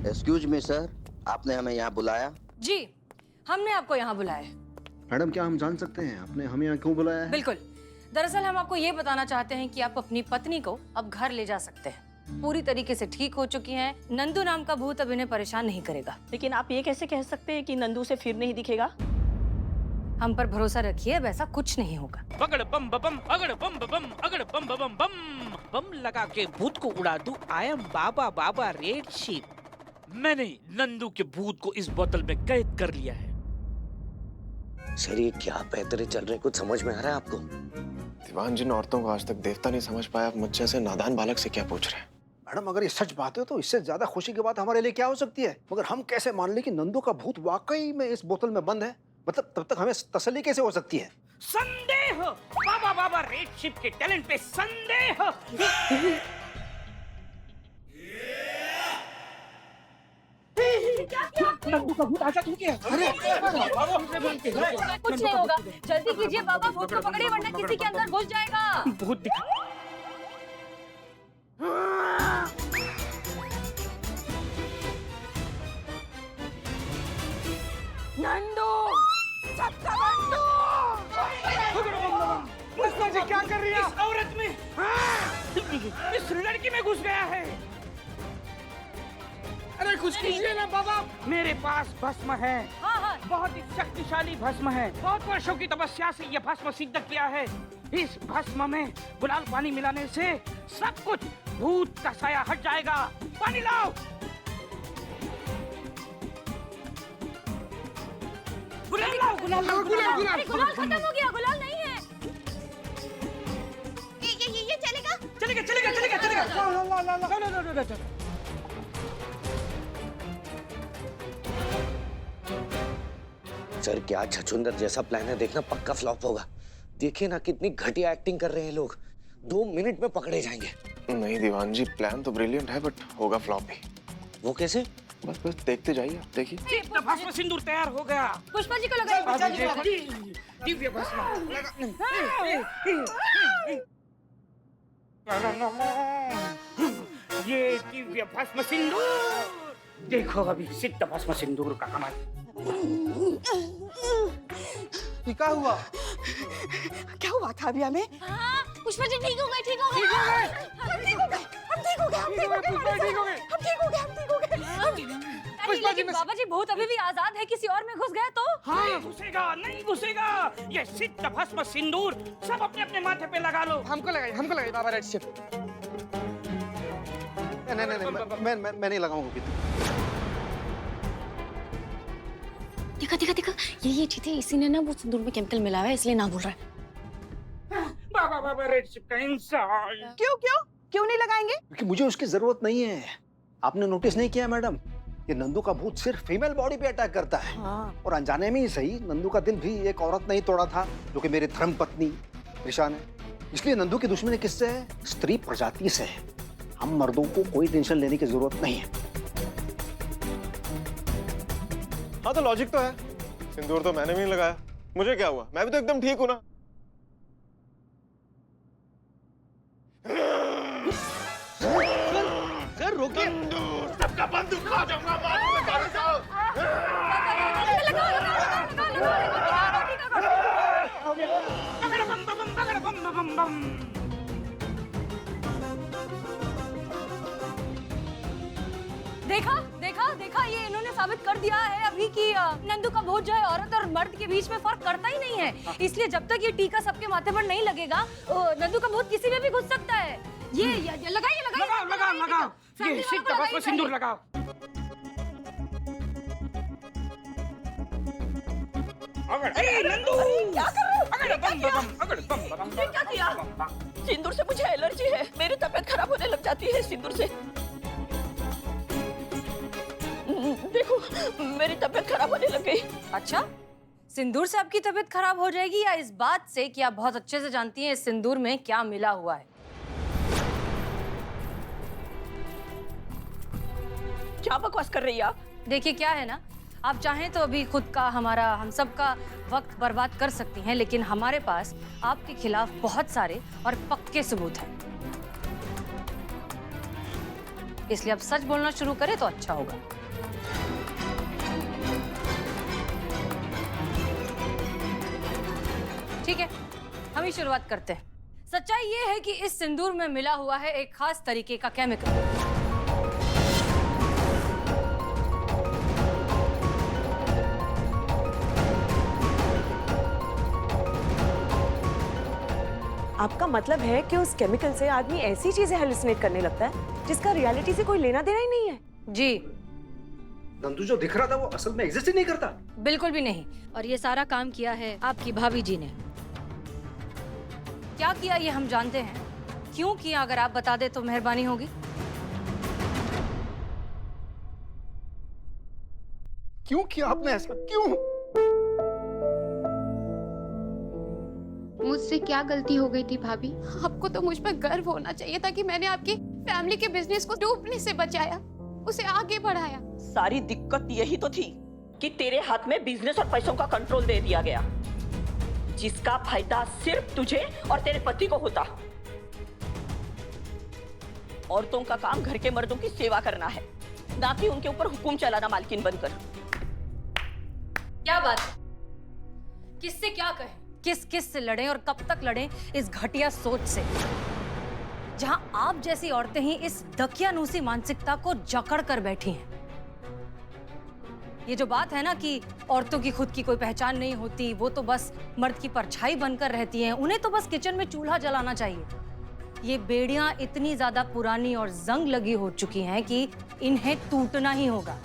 Excuse me sir, आपने हमें यहाँ बुलाया? जी, हमने आपको यहाँ बुलाया है। मैडम, क्या हम जान सकते हैं आपने हमें यहाँ क्यों बुलाया है? बिल्कुल। दरअसल हम आपको ये बताना चाहते हैं कि आप अपनी पत्नी को अब घर ले जा सकते हैं। पूरी तरीके से ठीक हो चुकी हैं। नंदू नाम का भूत अब इन्हें परेशान नहीं करेगा। लेकिन आप ये कैसे कह सकते हैं कि नंदू से फिर नहीं दिखेगा? हम पर भरोसा रखिए, वैसा कुछ नहीं होगा। पकड़ बम बम अगड़ बम बम अगड़ बम बम बम बम लगा के भूत को उड़ा दूं। I am Baba Baba red ship. मैंने नंदू के भूत को इस बोतल में कैद कर लिया है। सर, ये क्या पैतरे चल रहे, कुछ समझ में आ रहा है आपको? दीवान, जिन औरतों को आज तक देवता नहीं समझ पाया, आप मुझसे से नादान बालक से क्या पूछ रहे हैं? मैडम, अगर ये सच बात है तो इससे ज्यादा खुशी की बात हमारे लिए क्या हो सकती है? मगर हम कैसे मान लें कि नंदू का भूत वाकई में इस बोतल में बंद है? मतलब तब तक हमें तसल्ली कैसे हो सकती है? संदेह, बाबा बाबा रेड शिप के टैलेंट पे संदेह। नंदू का भूत आजा गया। कुछ नहीं होगा, जल्दी कीजिए बाबा, भूत को पकड़िए वरना किसी के अंदर घुस जाएगा। भूत दिखा। नंदू, सबका नंदू। जी क्या कर रही है? इस औरत में, इस लड़की में घुस गया है। अरे कुछ कीजिए ना बाबा। मेरे पास भस्म है। हाँ। बहुत ही शक्तिशाली भस्म है। बहुत वर्षों की तपस्या से यह भस्म सिद्ध किया है। इस भस्म में गुलाल पानी मिलाने से सब कुछ भूत का साया हट जाएगा। पानी लाओ। गुलाल लाओ, गुलाल लाओ, अरे गुलाल खत्म हो गया, गुलाल नहीं है। ये चलेगा? चलेगा। ला। सर, क्या छछूंदर जैसा प्लान है, देखना पक्का फ्लॉप होगा। देखिए ना कितनी घटिया एक्टिंग कर रहे हैं लोग। 2 मिनट में पकड़े जाएंगे। नहीं दीवान जी, प्लान तो ब्रिलियंट है बट होगा फ्लॉप भी। वो कैसे? बस देखते जाइए, आप देखिए। भस्म सिंदूर तैयार हो गया। पुष्पा जी को लगाइए। दिव्य भस्म। ये दिव्य भस्म सिंदूर देखो, अभी सिद्ध भस्म सिंदूर का कमाल। क्या हुआ? क्या हुआ था अभी हमें? हाँ, पुष्पा जी ठीक हो गए। लेकिन बाबा जी, भूत अभी भी आजाद है, किसी और में घुस गया तो? हाँ, घुसेगा नहीं घुसेगा। ये सिद्ध भस्म सिंदूर सब अपने अपने माथे पे लगा लो। हमको लगाइए बाबा रेड शिप। नहीं, मैं नहीं लगाऊंगा। देखा ये ठीक है, इसी ने ना वो सिंदूर में केमिकल मिला हुआ है, इसलिए ना बोल रहा है। बाबा बाबा रेड शिप का इंसान। क्यों नहीं लगाएंगे? क्योंकि मुझे उसकी जरूरत नहीं है। आपने नोटिस नहीं किया मैडम, ये नंदू का भूत सिर्फ फीमेल बॉडी पे अटैक करता है। हाँ। और अनजाने में ही सही, नंदू का दिल भी एक औरत नहीं तोड़ा था, जो कि मेरी धर्म पत्नी ऋषा ने। इसलिए नंदू की दुश्मनी किससे है? स्त्री प्रजाति से है। हम मर्दों को कोई टेंशन लेने की जरूरत नहीं है। हाँ, तो लॉजिक तो है। सिंदूर तो मैंने भी नहीं लगाया, मुझे क्या हुआ? मैं भी तो एकदम ठीक हूँ ना। सर रोकिए। सबका बंदूक खा जाऊंगा, देखा, ये इन्होंने साबित कर दिया है अभी कि नंदू का भूत जो है औरत और मर्द के बीच में फर्क करता ही नहीं है। इसलिए जब तक ये टीका सबके माथे पर नहीं लगेगा, नंदू का भूत किसी में भी घुस सकता है। ये लगाओ। ये सिद्ध भस्म सिंदूर लगाओ। नंदू क्या कर रहे हो? क्या किया? सिंदूर से मुझे एलर्जी है, मेरी तबीयत खराब होने लग जाती है सिंदूर से। देखो, मेरी तबीयत खराब होने लग गई। अच्छा, सिंदूर से आपकी तबीयत खराब हो जाएगी या इस बात से कि आप बहुत अच्छे से जानती हैं इस सिंदूर में क्या मिला हुआ है? क्या बकवास कर रही है आप? देखिए, क्या है ना, आप चाहें तो अभी खुद का, हमारा, हम सब का वक्त बर्बाद कर सकती हैं, लेकिन हमारे पास आपके खिलाफ बहुत सारे और पक्के सबूत हैं। इसलिए अब सच बोलना शुरू करें तो अच्छा होगा। ठीक है, हम ही शुरुआत करते हैं। सच्चाई ये है कि इस सिंदूर में मिला हुआ है एक खास तरीके का केमिकल। आपका मतलब है कि उस केमिकल से आदमी ऐसी चीजें हेलुसिनेट करने लगता है जिसका रियलिटी से कोई लेना देना ही नहीं है? जी नंदू जो दिख रहा था वो असल में एग्जिस्ट ही नहीं करता। बिल्कुल भी नहीं। और ये सारा काम किया है आपकी भाभी जी ने। क्या किया ये हम जानते हैं, क्यों किया अगर आप बता दे तो मेहरबानी होगी। क्यों किया आपने ऐसा, क्यों? मुझसे क्या गलती हो गई थी भाभी? आपको तो मुझ पर गर्व होना चाहिए था कि मैंने आपकी फैमिली के बिजनेस को डूबने से बचाया, उसे आगे बढ़ाया। सारी दिक्कत यही तो थी कि तेरे हाथ में बिजनेस और पैसों का कंट्रोल दे दिया गया, जिसका फायदा सिर्फ तुझे और तेरे पति को होता। औरतों का काम घर के मर्दों की सेवा करना है, ना कि उनके ऊपर हुक्म चलाना मालकिन बनकर। क्या बात है? किससे क्या कहें, किस किस से लड़ें और कब तक लड़ें इस घटिया सोच से, जहां आप जैसी औरतें ही इस दकियानूसी मानसिकता को जकड़ कर बैठी हैं। ये जो बात है ना कि औरतों की खुद की कोई पहचान नहीं होती, वो तो बस मर्द की परछाई बनकर रहती हैं, उन्हें तो बस किचन में चूल्हा जलाना चाहिए। ये बेड़ियां इतनी ज्यादा पुरानी और जंग लगी हो चुकी हैं कि इन्हें टूटना ही होगा।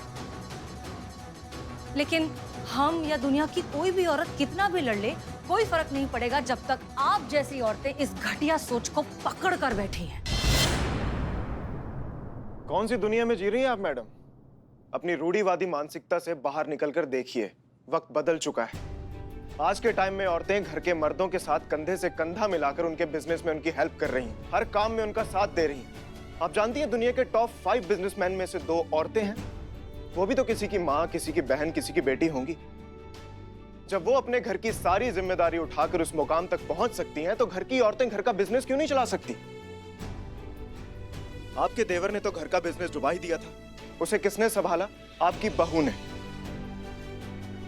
लेकिन हम या दुनिया की कोई भी औरत कितना भी लड़ ले, कोई फर्क नहीं पड़ेगा जब तक आप जैसी औरतें इस घटिया सोच को पकड़ कर बैठी हैं। कौन सी दुनिया में जी रही हैं आप मैडम? अपनी रूढ़िवादी मानसिकता से बाहर निकलकर देखिए, वक्त बदल चुका है। आज के टाइम में औरतें घर के मर्दों के साथ कंधे से कंधा मिलाकर उनके बिजनेस में उनकी हेल्प कर रही हैं, हर काम में उनका साथ दे रही हैं। आप जानती हैं दुनिया के टॉप 5 बिजनेसमैन में से 2 औरतें हैं, वो भी तो किसी की माँ, किसी की बहन, किसी की बेटी होंगी। जब वो अपने घर की सारी जिम्मेदारी उठाकर उस मुकाम तक पहुंच सकती हैं, तो घर की औरतें घर का बिजनेस क्यों नहीं चला सकती? आपके देवर ने तो घर का बिजनेस डुबा ही दिया था, उसे किसने संभाला? आपकी बहू ने।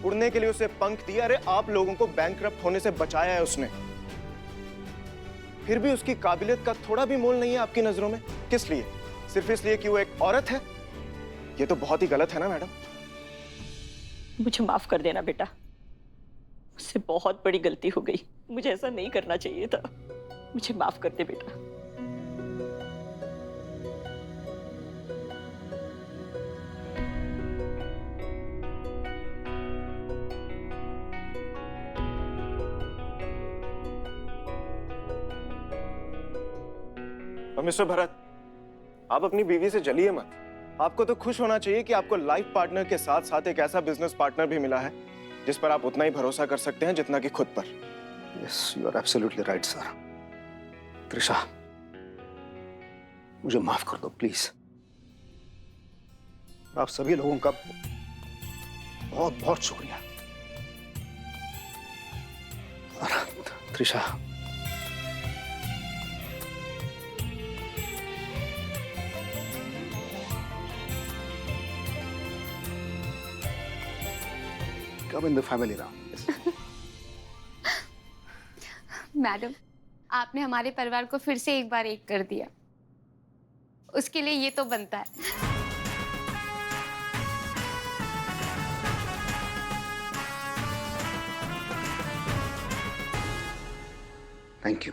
उड़ने के लिए उसे पंख दिया, अरे आप लोगों को बैंकरप्ट होने से बचाया है उसने। फिर भी उसकी काबिलियत का थोड़ा भी मोल नहीं है आपकी नजरों में। किस लिए? सिर्फ इसलिए कि वो एक औरत है? ये तो बहुत ही गलत है ना मैडम। मुझे माफ कर देना बेटा, मुझसे बहुत बड़ी गलती हो गई, मुझे ऐसा नहीं करना चाहिए था। मुझे माफ कर दे बेटा। और मिस्टर भरत, आप अपनी बीवी से जलिए मत। आपको तो खुश होना चाहिए कि आपको लाइफ पार्टनर के साथ साथ एक ऐसा बिजनेस पार्टनर भी मिला है जिस पर आप उतना ही भरोसा कर सकते हैं जितना कि खुद पर। Yes, you are absolutely right sir. Trisha, मुझे माफ कर दो प्लीज। आप सभी लोगों का बहुत बहुत शुक्रिया। Trisha, come in the family now. Madam, आपने हमारे परिवार को फिर से एक बार एक कर दिया, उसके लिए ये तो बनता है। Thank you.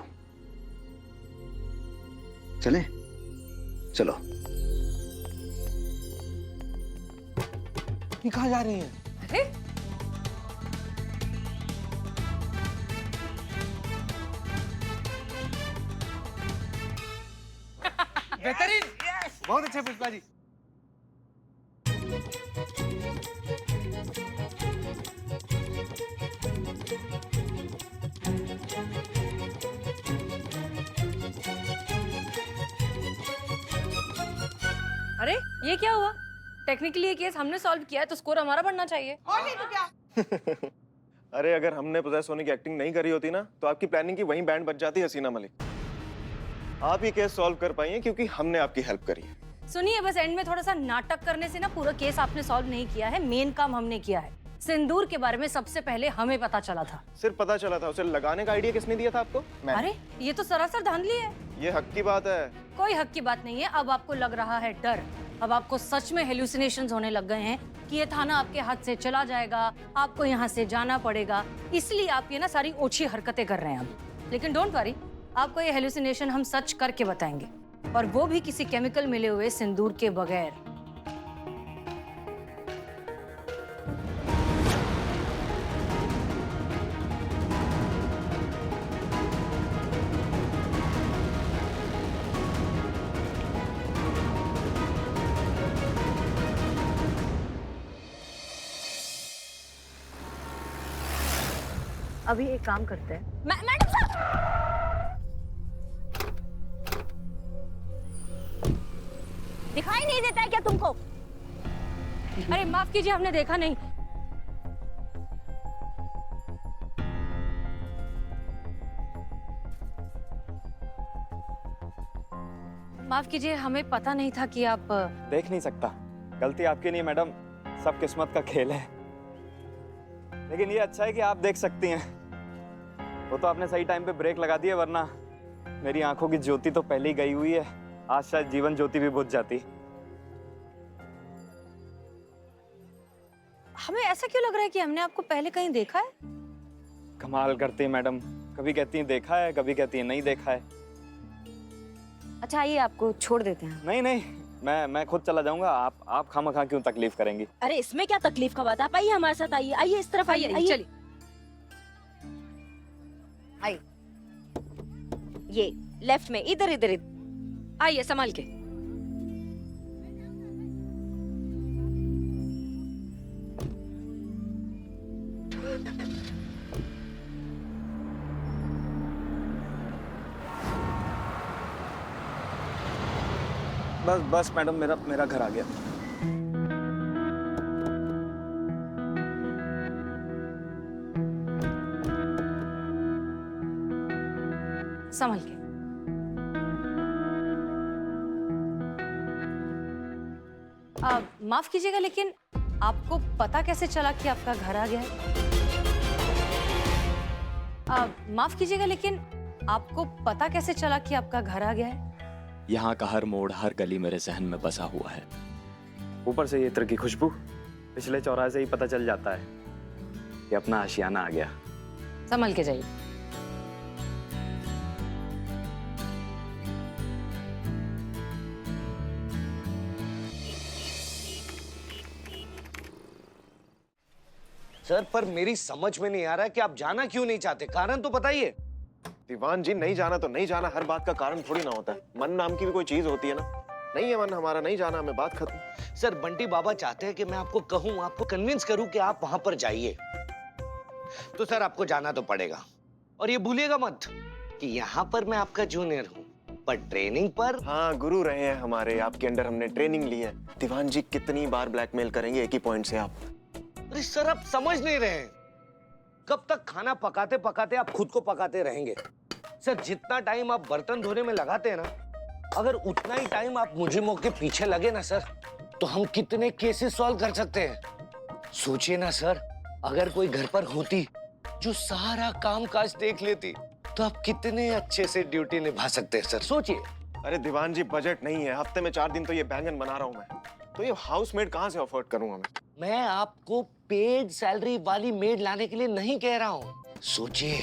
चलें? चलो। ये कहाँ जा रही हैं? अरे बेहतरीन, बहुत अच्छा पुष्पा जी। अरे ये क्या हुआ? टेक्निकली ये केस हमने सॉल्व किया है तो स्कोर हमारा बढ़ना चाहिए। और नहीं तो क्या? अरे अगर हमने पोजेस होने की एक्टिंग नहीं करी होती ना, तो आपकी प्लानिंग की वहीं बैंड बज जाती हसीना मलिक। आप ये केस सॉल्व कर पाई हैं क्योंकि हमने आपकी हेल्प करी है। सुनिए, बस एंड में थोड़ा सा नाटक करने से ना पूरा केस आपने सॉल्व नहीं किया है। मेन काम हमने किया है। सिंदूर के बारे में सबसे पहले हमें पता चला था। सिर्फ पता चला था, उसे लगाने का आइडिया किसने दिया था आपको? अरे ये तो सरासर धांधली है। ये हक की बात है। कोई हक की बात नहीं है। अब आपको लग रहा है डर। अब आपको सच में हेलुसिनेशंस होने लग गए हैं कि ये थाना आपके हाथ से चला जाएगा, आपको यहाँ से जाना पड़ेगा। इसलिए आप ये ना सारी ओछी हरकतें कर रहे हैं अब। लेकिन डोंट वरी, आपको ये हेलुसिनेशन हम सच करके बताएंगे, और वो भी किसी केमिकल मिले हुए सिंदूर के बगैर। अभी एक काम करते हैं। मैडम साहब, दिखाई नहीं देता है क्या तुमको? अरे माफ कीजिए, हमने देखा नहीं। माफ कीजिए, हमें पता नहीं था कि आप। देख नहीं सकता, गलती आपकी नहीं मैडम, सब किस्मत का खेल है। लेकिन ये अच्छा है कि आप देख सकती हैं। वो तो आपने सही टाइम पे ब्रेक लगा दिया, वरना मेरी आंखों की ज्योति तो पहले ही गई हुई है। आज शायद जीवन ज्योति भी बुझ जाती। हमें ऐसा क्यों लग रहा है कि हमने आपको पहले कहीं देखा है? कमाल करती है मैडम, कभी कहती हैं देखा है, कभी कहती हैं नहीं देखा है। अच्छा आइए, आपको छोड़ देते हैं। नहीं नहीं, मैं खुद चला जाऊंगा। आप खामखा क्यों तकलीफ करेंगी? अरे इसमें क्या तकलीफ का बात है, आप आइए हमारे साथ। आइए आइए, इस तरफ आइए। आइए चलिए। आइए, ये लेफ्ट में, इधर इधर इधर। आइए, संभाल के। बस बस मैडम, मेरा घर आ गया। संभल के। माफ कीजिएगा, लेकिन आपको पता कैसे चला कि आपका घर आ गया है? माफ कीजिएगा, लेकिन आपको पता कैसे चला कि आपका घर आ गया है? यहाँ का हर मोड़, हर गली मेरे जहन में बसा हुआ है। ऊपर से ये इत्र की खुशबू, पिछले चौराहे से ही पता चल जाता है कि अपना आशियाना आ गया। संभल के जाइए। सर, पर मेरी समझ में नहीं आ रहा कि आप जाना क्यों नहीं चाहते, कारण तो बताइए। दीवान जी, नहीं जाना तो नहीं जाना, हर बात का कारण थोड़ी ना होता है। मन नाम की भी कोई चीज होती है ना। नहीं है मन हमारा, नहीं जाना हमें, बात खत्म। सर, बंटी बाबा चाहते हैं कि मैं आपको कहूं, आपको कन्विंस करूं कि आप वहां पर जाइए। तो सर आपको जाना तो पड़ेगा, और ये भूलिएगा मत कि यहाँ पर मैं आपका जूनियर हूँ, पर ट्रेनिंग पर। हाँ, गुरु रहे हैं हमारे, आपके अंडर हमने ट्रेनिंग ली है। दीवान जी, कितनी बार ब्लैकमेल करेंगे एक ही पॉइंट से आप? अरे सर, आप समझ नहीं रहे हैं। कब तक खाना पकाते पकाते आप खुद को पकाते रहेंगे? सर, जितना टाइम आप बर्तन धोने में लगाते हैं ना, अगर उतना ही टाइम आप मुजरिमों के पीछे लगे ना सर, तो हम कितने केसेस सॉल्व कर सकते हैं। सोचिए ना सर, अगर कोई घर पर होती जो सारा काम काज देख लेती, तो आप कितने अच्छे से ड्यूटी निभा सकते हैं सर, सोचिए। अरे दीवान जी, बजट नहीं है, हफ्ते में 4 दिन तो ये बैंगन बना रहा हूँ मैं, तो ये हाउसमेड कहाँ से अफोर्ड करूंगा मैं आपको पेड सैलरी वाली मेड लाने के लिए नहीं कह रहा हूँ, सोचिए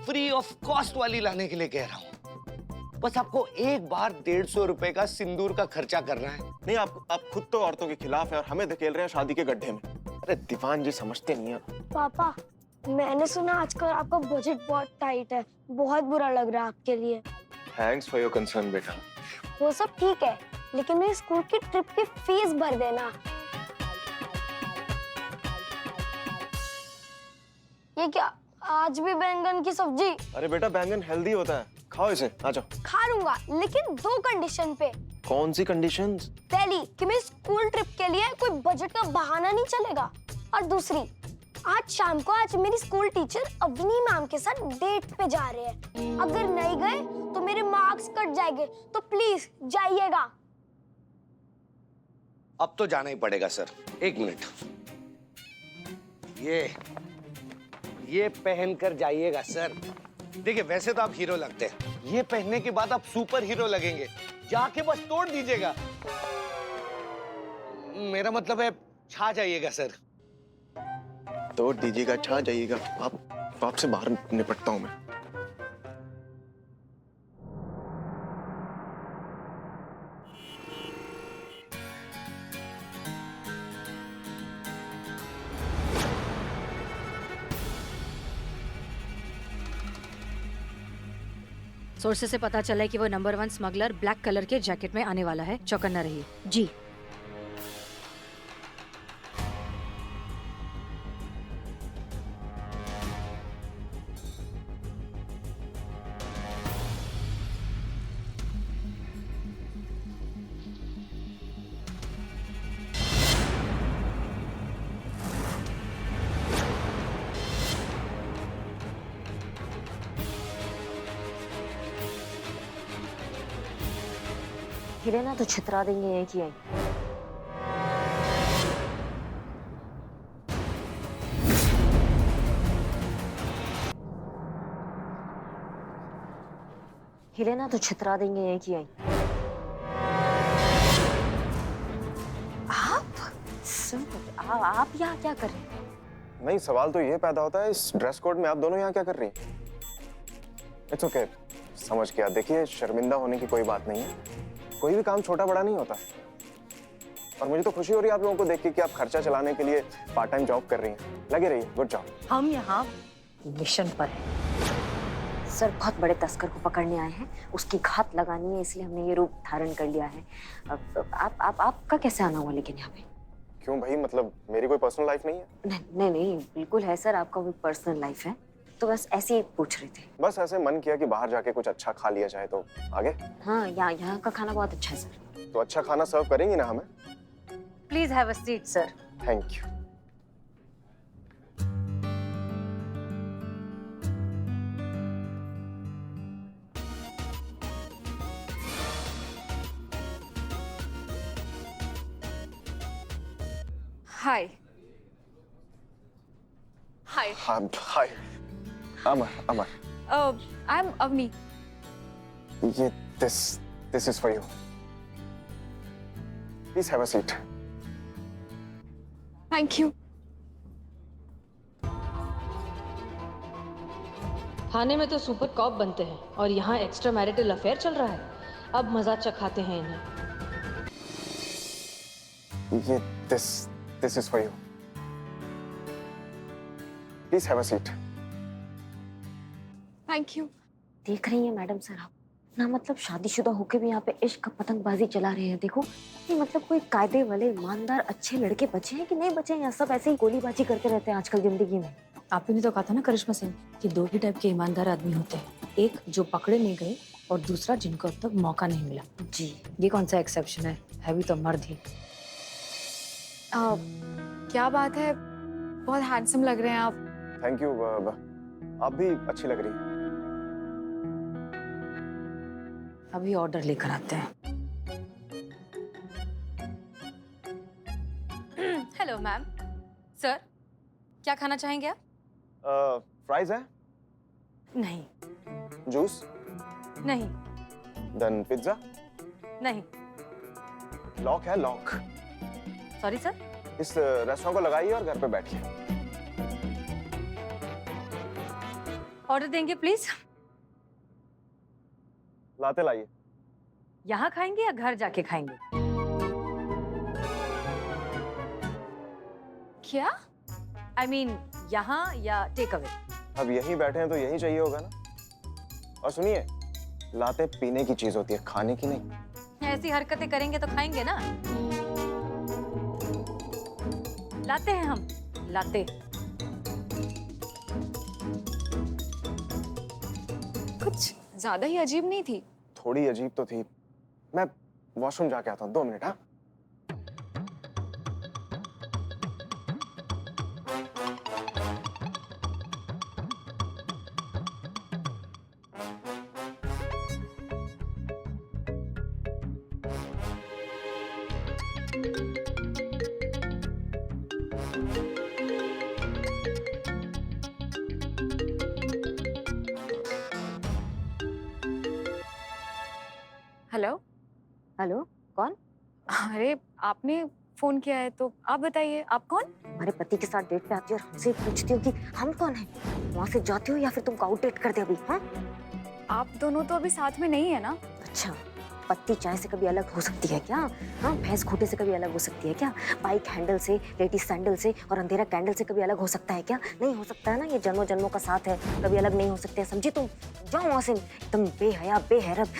फ्री ऑफ कॉस्ट वाली लाने के लिए कह रहा हूँ। बस आपको एक बार 150 रुपए का सिंदूर का खर्चा करना है। नहीं, आप खुद तो औरतों के खिलाफ है और हमें धकेल रहे हैं शादी के गड्ढे में। अरे दीवान जी, समझते नहीं है। पापा, मैंने सुना आजकल आपका बजट बहुत टाइट है, बहुत बुरा लग रहा है आपके लिए। थैंक्स फॉर योर कंसर्न बेटा। वो सब ठीक है, लेकिन मेरी स्कूल की ट्रिप की फीस भर देना। ये क्या, आज भी बैंगन की सब्जी? अरे बेटा, बैंगन हेल्दी होता है, खाओ इसे, आ जाओ। खा लूंगा, लेकिन 2 कंडीशन पे। कौन सी कंडीशंस? पहली कि मेरी स्कूल ट्रिप के लिए कोई बजट का बहाना नहीं चलेगा, और दूसरी, आज शाम को मेरी स्कूल टीचर अवनी मैम के साथ डेट पे जा रहे हैं। अगर नहीं गए तो मेरे मार्क्स कट जाएंगे, तो प्लीज जाइएगा। अब तो जाना ही पड़ेगा सर। एक मिनट, ये पहन कर जाइएगा सर। देखिए वैसे तो आप हीरो लगते हैं, ये पहनने के बाद आप सुपर हीरो लगेंगे। जाके बस तोड़ दीजिएगा। मेरा मतलब है छा जाइएगा सर। तोड़ दीजिएगा, छा जाइएगा। आपसे बाहर निपटता हूं मैं। सोर्सेस से पता चला है कि वो नंबर 1 स्मगलर ब्लैक कलर के जैकेट में आने वाला है। चौकन्ना रहिए। जी। हिले ना तो छितरा देंगे यहीं की यहीं। हिले ना तो छितरा देंगे यहीं की यहीं। आप यहाँ क्या कर रहे हैं? नहीं, सवाल तो ये पैदा होता है, इस ड्रेस कोड में आप दोनों यहाँ क्या कर रही हैं? इट्स ओके, समझ गया। देखिए, शर्मिंदा होने की कोई बात नहीं है। कोई भी काम छोटा बड़ा नहीं होता। और मुझे तो खुशी हो रही है आप लोगों को देख के कि आप खर्चा चलाने के लिए पार्ट टाइम जॉब कर रही हैं। लगे रहिए, गुड जॉब। हम यहाँ मिशन पर हैं। सर बहुत बड़े तस्कर को पकड़ने आए हैं, उसकी घात लगानी है, इसलिए हमने ये रूप धारण कर लिया है। आपका कैसे आना हुआ लेकिन यहाँ पे? क्यों भाई, मतलब मेरी कोई पर्सनल लाइफ नहीं है? नहीं, बिल्कुल है सर, आपका भी पर्सनल लाइफ है। तो बस ऐसे ही पूछ रहे थे। बस ऐसे मन किया कि बाहर जाके कुछ अच्छा खा लिया जाए, तो आगे। हाँ, यहाँ का खाना बहुत अच्छा है सर। तो अच्छा खाना सर्व करेंगी ना हमें? Please have a seat sir. Thank you. Hi. Hi. Hi. Amar. I am Avni. ये this is for you. Please have a seat. Thank you. थाने में तो सुपर कॉप बनते हैं और यहाँ एक्स्ट्रा मैरिटल अफेयर चल रहा है। अब मजा चखाते हैं इन्हें। ये this is for you. Please have a seat. Thank you. देख रही हैं मैडम सर आप ना, मतलब शादीशुदा होके भी यहाँ पे इश्क पतंगबाजी चला रहे हैं। देखो ये मतलब कोई कायदे वाले ईमानदार अच्छे लड़के बचे हैं कि नहीं बचे हैं, या सब ऐसे ही गोलीबाजी करते रहते हैं आजकल जिंदगी में। आपने तो कहा था ना करिश्मा सिंह कि 2 ही टाइप के ईमानदार आदमी होते हैं, एक जो पकड़े नहीं गए और दूसरा जिनको अब तक मौका नहीं मिला। जी ये कौन सा एक्सेप्शन है भी तो मर्द ही। क्या बात है, बहुत हैंडसम लग रहे हैं आप। Thank you. आप भी अच्छी लग रही हैं। अभी ऑर्डर लेकर आते हैं। Hello ma'am. सर क्या खाना चाहेंगे आप? फ्राइज है? नहीं। जूस? नहीं। Then pizza? नहीं। लॉक है, लॉक। Sorry sir. इस रेस्टोरेंट को लगाइए और घर पे बैठिए। ऑर्डर देंगे प्लीज। लाते लाइए। यहाँ खाएंगे या घर जाके खाएंगे? क्या? I mean, यहाँ या टेक अवे? अब यहीं बैठे हैं तो यहीं चाहिए होगा ना। और सुनिए, लाते पीने की चीज होती है, खाने की नहीं। ऐसी हरकतें करेंगे तो खाएंगे ना। लाते हैं हम, लाते। कुछ ज्यादा ही अजीब नहीं थी? थोड़ी अजीब तो थी। मैं वॉशरूम जाके आता हूँ, 2 मिनट। हाँ। हेलो हेलो, कौन? अरे आपने फोन किया है तो आप बताइए आप कौन? हमारे पति के साथ डेट पे आती हो और हमसे पूछती हो कि हम कौन हैं? वहाँ से जाती हो या फिर तुमको आउट डेट कर दे अभी? हाँ, आप दोनों तो अभी साथ में नहीं है ना? अच्छा, पत्ती चाय से कभी अलग हो सकती है क्या? हाँ, भैंस खूंटे से कभी अलग हो सकती है क्या? बाइक हैंडल से, लेडीज सैंडल से और अंधेरा कैंडल से कभी अलग हो सकता है क्या? नहीं हो सकता है ना, ये जन्मों जन्मों का साथ है, कभी अलग नहीं हो सकते हैं, समझी तुम? जाओ वहाँ से, एकदम बेहया बेहरत